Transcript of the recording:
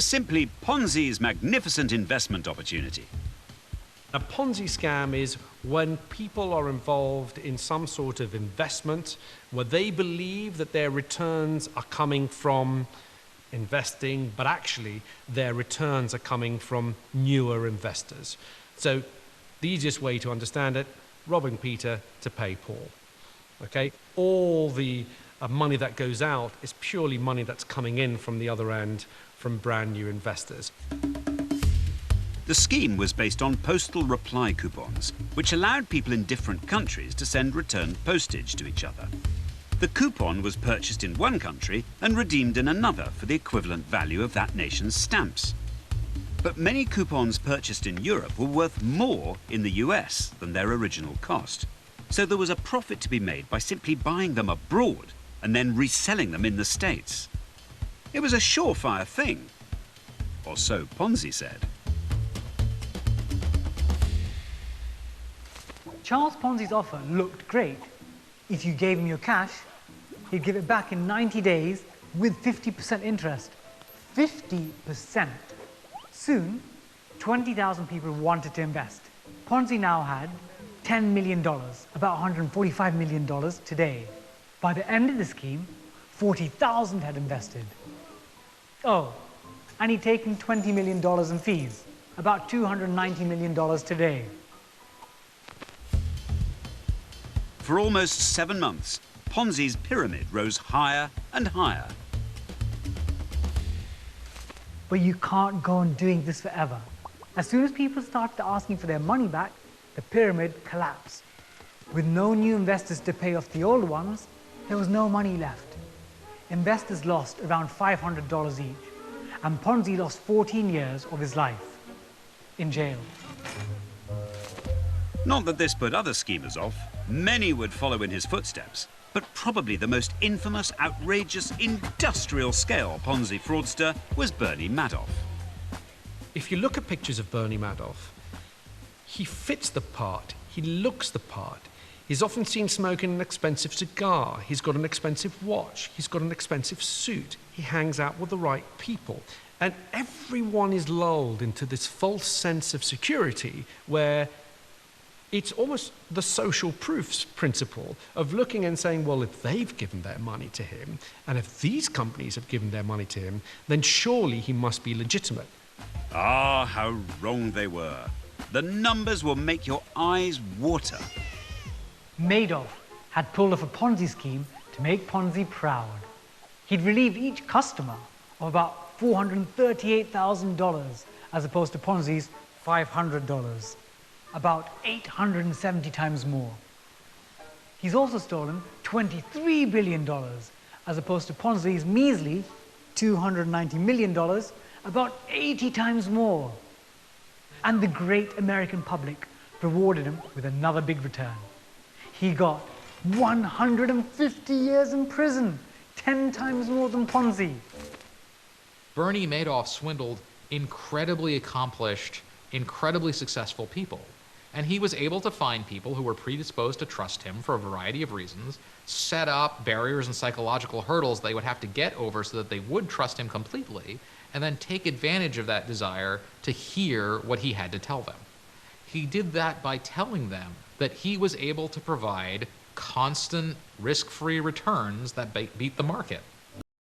Simply Ponzi's magnificent investment opportunity. A Ponzi scam is when people are involved in some sort of investment where they believe that their returns are coming from investing, but actually their returns are coming from newer investors. So the easiest way to understand it, robbing Peter to pay Paul. Okay? All the money that goes out is purely money that's coming in from the other end from brand new investors. The scheme was based on postal reply coupons, which allowed people in different countries to send returned postage to each other. The coupon was purchased in one country and redeemed in another for the equivalent value of that nation's stamps. But many coupons purchased in Europe were worth more in the US than their original cost. So there was a profit to be made by simply buying them abroad and then reselling them in the States. It was a surefire thing, or so Ponzi said. Charles Ponzi's offer looked great. If you gave him your cash, he'd give it back in 90 days with 50% interest. 50%. Soon, 20,000 people wanted to invest. Ponzi now had $10 million, about $145 million today. By the end of the scheme, 40,000 had invested. Oh, and he'd taken $20 million in fees, about $290 million today. For almost 7 months, Ponzi's pyramid rose higher and higher. But you can't go on doing this forever. As soon as people started asking for their money back, the pyramid collapsed. With no new investors to pay off the old ones, there was no money left. Investors lost around $500 each, and Ponzi lost 14 years of his life in jail. Not that this put other schemers off. Many would follow in his footsteps. But probably the most infamous, outrageous, industrial-scale Ponzi fraudster was Bernie Madoff. If you look at pictures of Bernie Madoff, he fits the part, he looks the part. He's often seen smoking an expensive cigar, he's got an expensive watch, he's got an expensive suit, he hangs out with the right people. And everyone is lulled into this false sense of security where it's almost the social proofs principle of looking and saying, well, if they've given their money to him, and if these companies have given their money to him, then surely he must be legitimate. Ah, how wrong they were. The numbers will make your eyes water. Madoff had pulled off a Ponzi scheme to make Ponzi proud. He'd relieved each customer of about $438,000 as opposed to Ponzi's $500. About 870 times more. He's also stolen $23 billion, as opposed to Ponzi's measly $290 million, about 80 times more. And the great American public rewarded him with another big return. He got 150 years in prison, 10 times more than Ponzi. Bernie Madoff swindled incredibly accomplished, incredibly successful people. And he was able to find people who were predisposed to trust him for a variety of reasons, set up barriers and psychological hurdles they would have to get over so that they would trust him completely, and then take advantage of that desire to hear what he had to tell them. He did that by telling them that he was able to provide constant, risk-free returns that beat the market.